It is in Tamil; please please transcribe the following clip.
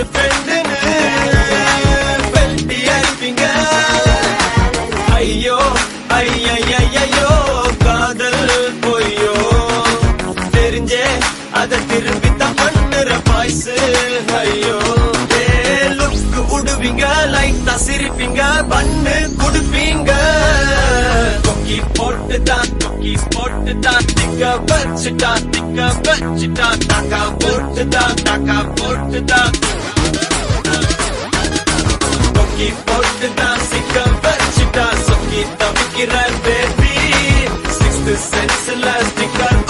ஃப்ரெண்டுன்னு வெட்டி அடிப்பீங்க. ஐயோ ஐயோ காதல் பொய்யோ தெரிஞ்சே அதை திரும்பி தான் பண்ணுற பாய்ஸ். ஐயோ லுக்கு விடுவீங்க, லைட்டா சிரிப்பீங்க, பண்ணு குடுப்பீங்க. கொக்கி போட்டுதான் திக்க வச்சுட்டான் தாக்கா போட்டுதான் கொக்கி போட்டுதான் சிக்க வச்சுட்டான் சொக்கி தவிக்கிற பேபி. 6th சென்ஸ்ல sticker